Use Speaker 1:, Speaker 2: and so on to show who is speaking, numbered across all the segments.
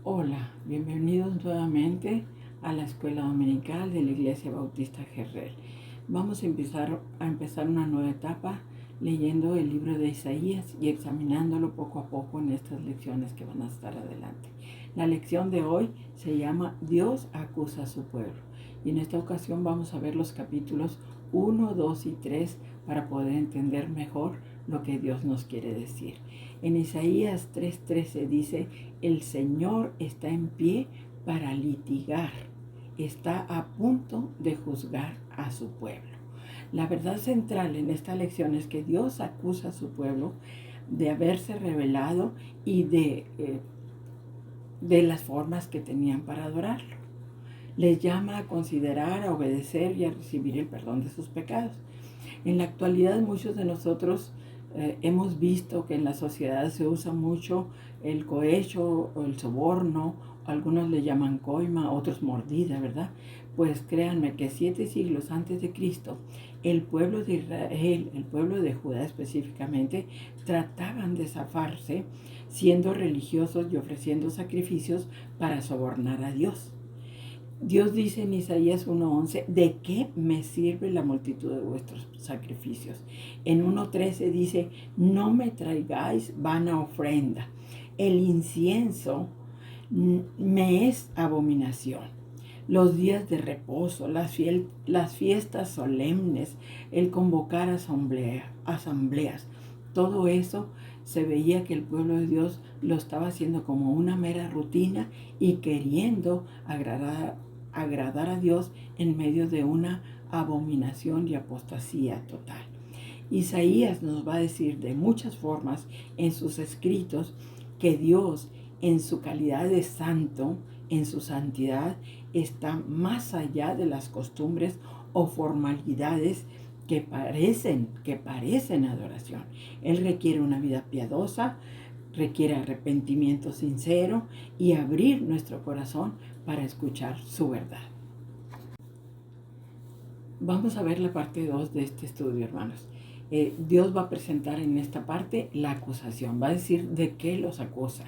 Speaker 1: Hola, bienvenidos nuevamente a la Escuela Dominical de la Iglesia Bautista Gerrel. Vamos a empezar una nueva etapa leyendo el libro de Isaías y examinándolo poco a poco en estas lecciones que van a estar adelante. La lección de hoy se llama Dios acusa a su pueblo. Y en esta ocasión vamos a ver los capítulos 1, 2 y 3 para poder entender mejor lo que Dios nos quiere decir. En Isaías 3:13 dice: el Señor está en pie para litigar, está a punto de juzgar a su pueblo. La verdad central en esta lección es que Dios acusa a su pueblo de haberse rebelado y de las formas que tenían para adorarlo. Les llama a considerar, a obedecer y a recibir el perdón de sus pecados. En la actualidad muchos de nosotros hemos visto que en la sociedad se usa mucho el cohecho o el soborno, algunos le llaman coima, otros mordida, ¿verdad? Pues créanme que 7 siglos antes de Cristo, el pueblo de Israel, el pueblo de Judá específicamente, trataban de zafarse siendo religiosos y ofreciendo sacrificios para sobornar a Dios. Dios dice en Isaías 1:11: ¿de qué me sirve la multitud de vuestros sacrificios? En 1:13 dice: no me traigáis vana ofrenda. El incienso me es abominación. Los días de reposo, las fiestas solemnes, el convocar asambleas, todo eso se veía que el pueblo de Dios lo estaba haciendo como una mera rutina y queriendo agradar a Dios en medio de una abominación y apostasía total. Isaías nos va a decir de muchas formas en sus escritos que Dios, en su calidad de santo, en su santidad, está más allá de las costumbres o formalidades que parecen adoración. Él requiere una vida piadosa, requiere arrepentimiento sincero y abrir nuestro corazón para escuchar su verdad. Vamos a ver la parte 2 de este estudio, hermanos. Dios va a presentar en esta parte la acusación, va a decir de qué los acusa.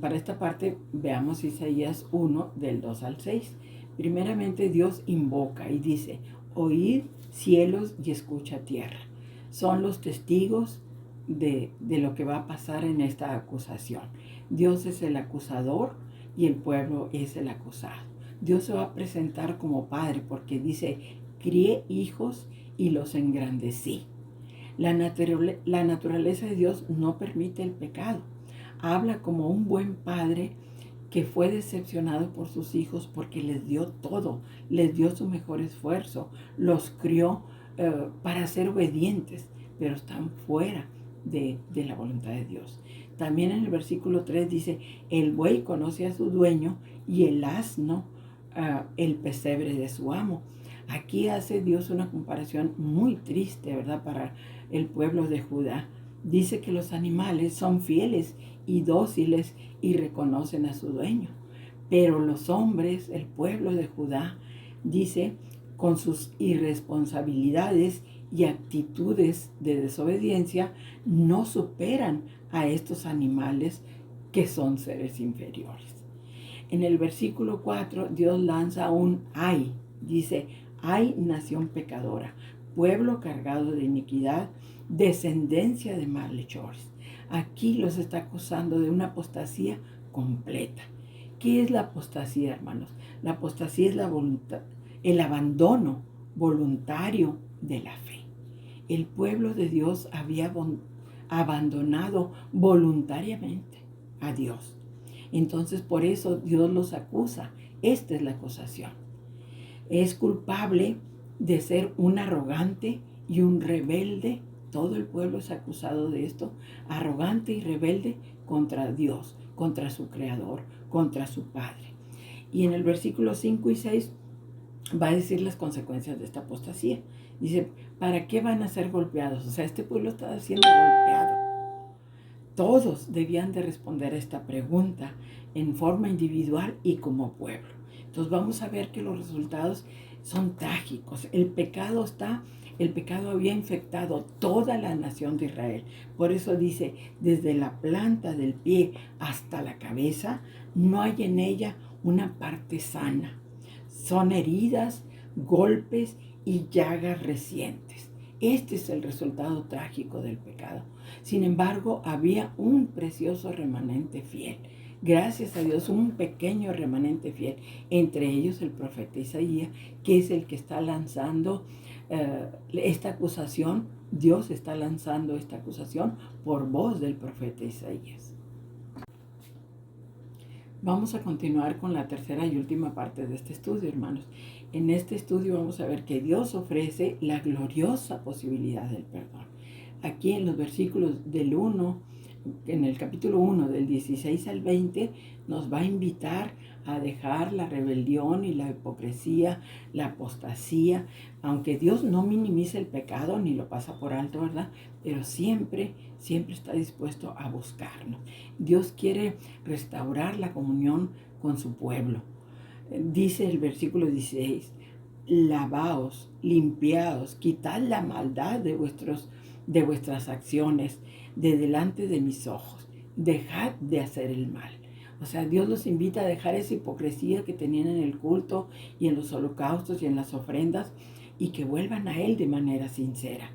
Speaker 1: Para esta parte veamos Isaías 1 del 2 al 6. Primeramente Dios invoca y dice: oíd cielos y escucha tierra. Son los testigos de lo que va a pasar en esta acusación. Dios es el acusador y el pueblo es el acusado. Dios se va a presentar como padre porque dice: crié hijos y los engrandecí. La naturaleza de Dios no permite el pecado. Habla como un buen padre que fue decepcionado por sus hijos porque les dio todo, les dio su mejor esfuerzo, los crió para ser obedientes, pero están fuera de la voluntad de Dios. También en el versículo 3 dice: el buey conoce a su dueño y el asno el pesebre de su amo. Aquí hace Dios una comparación muy triste, ¿verdad?, para el pueblo de Judá. Dice que los animales son fieles y dóciles y reconocen a su dueño. Pero los hombres, el pueblo de Judá, dice, con sus irresponsabilidades y actitudes de desobediencia, no superan a estos animales que son seres inferiores. En el versículo 4, Dios lanza un ay. Dice: ay, nación pecadora, pueblo cargado de iniquidad, descendencia de malhechores. Aquí los está acusando de una apostasía completa. ¿Qué es la apostasía, hermanos? La apostasía es el abandono voluntario de la fe. El pueblo de Dios había abandonado voluntariamente a Dios. Entonces por eso Dios los acusa. Esta es la acusación. Es culpable de ser un arrogante y un rebelde. Todo el pueblo es acusado de esto. Arrogante y rebelde contra Dios, contra su Creador, contra su Padre. Y en el versículo 5 y 6 va a decir las consecuencias de esta apostasía. Dice: ¿para qué van a ser golpeados? O sea, este pueblo está siendo golpeado. Todos debían de responder a esta pregunta en forma individual y como pueblo. Entonces vamos a ver que los resultados son trágicos. El pecado está El pecado había infectado toda la nación de Israel. Por eso dice, desde la planta del pie hasta la cabeza, no hay en ella una parte sana. Son heridas, golpes y llagas recientes. Este es el resultado trágico del pecado. Sin embargo, había un precioso remanente fiel. Gracias a Dios, un pequeño remanente fiel, entre ellos el profeta Isaías, que es el que está lanzando esta acusación. Dios está lanzando esta acusación por voz del profeta Isaías. Vamos a continuar con la tercera y última parte de este estudio, hermanos. En este estudio vamos a ver que Dios ofrece la gloriosa posibilidad del perdón. Aquí en los versículos del 1, en el capítulo 1, del 16 al 20, nos va a invitar a dejar la rebelión y la hipocresía, la apostasía, aunque Dios no minimiza el pecado ni lo pasa por alto, ¿verdad? Pero siempre está dispuesto a buscarnos. Dios quiere restaurar la comunión con su pueblo. Dice el versículo 16, lavaos, limpiaos, quitad la maldad de vuestras acciones de delante de mis ojos. Dejad de hacer el mal. O sea, Dios los invita a dejar esa hipocresía que tenían en el culto y en los holocaustos y en las ofrendas, y que vuelvan a Él de manera sincera.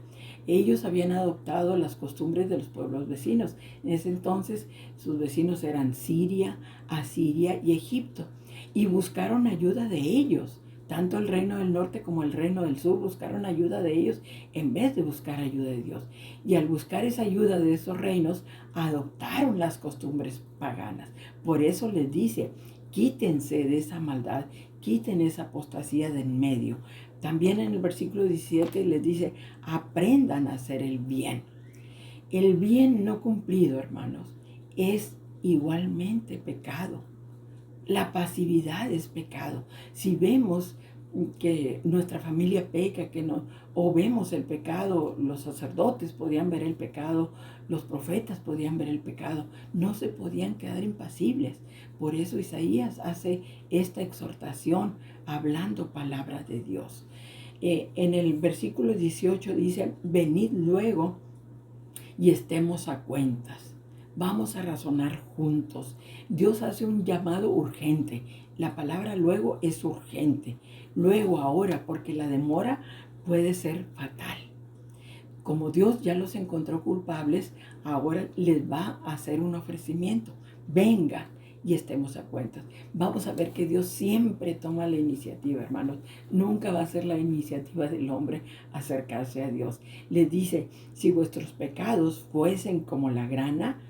Speaker 1: Ellos habían adoptado las costumbres de los pueblos vecinos. En ese entonces sus vecinos eran Siria, Asiria y Egipto, y buscaron ayuda de ellos. Tanto el reino del norte como el reino del sur buscaron ayuda de ellos en vez de buscar ayuda de Dios. Y al buscar esa ayuda de esos reinos, adoptaron las costumbres paganas. Por eso les dice, quítense de esa maldad, quiten esa apostasía de en medio. También en el versículo 17 les dice, aprendan a hacer el bien. El bien no cumplido, hermanos, es igualmente pecado. La pasividad es pecado. Si vemos que nuestra familia peca, o vemos el pecado, los sacerdotes podían ver el pecado, los profetas podían ver el pecado, no se podían quedar impasibles. Por eso Isaías hace esta exhortación hablando palabras de Dios. En el versículo 18 dice, venid luego y estemos a cuentas. Vamos a razonar juntos. Dios hace un llamado urgente. La palabra luego es urgente. Luego, ahora, porque la demora puede ser fatal. Como Dios ya los encontró culpables, ahora les va a hacer un ofrecimiento. Vengan y estemos a cuentas. Vamos a ver que Dios siempre toma la iniciativa, hermanos. Nunca va a ser la iniciativa del hombre acercarse a Dios. Les dice, si vuestros pecados fuesen como la grana,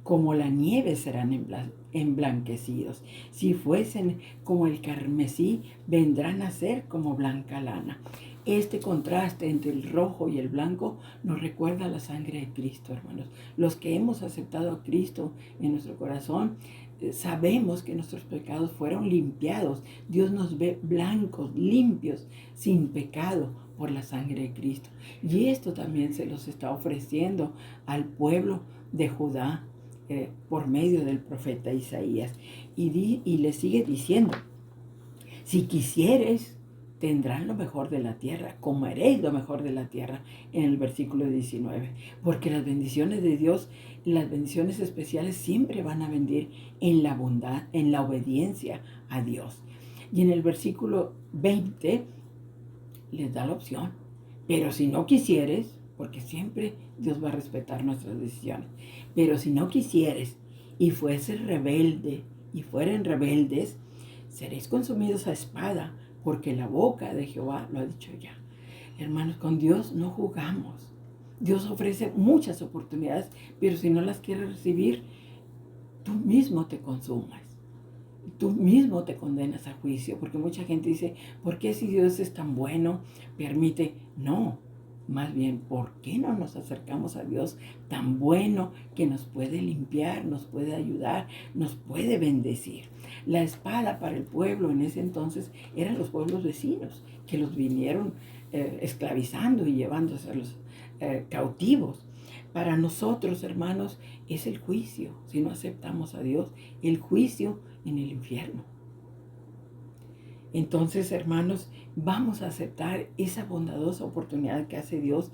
Speaker 1: como la nieve serán emblanquecidos. Si fuesen como el carmesí, vendrán a ser como blanca lana. Este contraste entre el rojo y el blanco nos recuerda la sangre de Cristo, hermanos. Los que hemos aceptado a Cristo en nuestro corazón, sabemos que nuestros pecados fueron limpiados. Dios nos ve blancos, limpios, sin pecado por la sangre de Cristo. Y esto también se los está ofreciendo al pueblo de Judá por medio del profeta Isaías. Y le sigue diciendo, si quisieres, tendrán lo mejor de la tierra, comeréis lo mejor de la tierra, en el versículo 19. Porque las bendiciones de Dios, las bendiciones especiales siempre van a venir en la bondad, en la obediencia a Dios. Y en el versículo 20 les da la opción. Pero si no quisieres, porque siempre Dios va a respetar nuestras decisiones, pero si no quisieres y fueses rebelde y fueren rebeldes, seréis consumidos a espada, porque la boca de Jehová lo ha dicho ya. Hermanos, con Dios no jugamos. Dios ofrece muchas oportunidades, pero si no las quieres recibir, tú mismo te consumas. Tú mismo te condenas a juicio, porque mucha gente dice, ¿por qué si Dios es tan bueno, permite? No, más bien, ¿por qué no nos acercamos a Dios tan bueno que nos puede limpiar, nos puede ayudar, nos puede bendecir? La espada para el pueblo en ese entonces eran los pueblos vecinos, que los vinieron esclavizando y llevándose a los cautivos. Para nosotros, hermanos, es el juicio. Si no aceptamos a Dios, el juicio en el infierno. Entonces, hermanos, vamos a aceptar esa bondadosa oportunidad que hace Dios,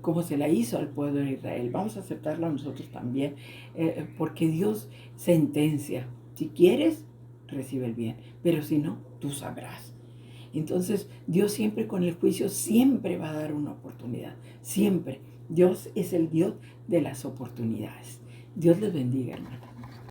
Speaker 1: como se la hizo al pueblo de Israel. Vamos a aceptarla nosotros también, porque Dios sentencia. Si quieres, recibe el bien, pero si no, tú sabrás. Entonces, Dios siempre con el juicio, siempre va a dar una oportunidad, siempre. Dios es el Dios de las oportunidades. Dios les bendiga, hermanos.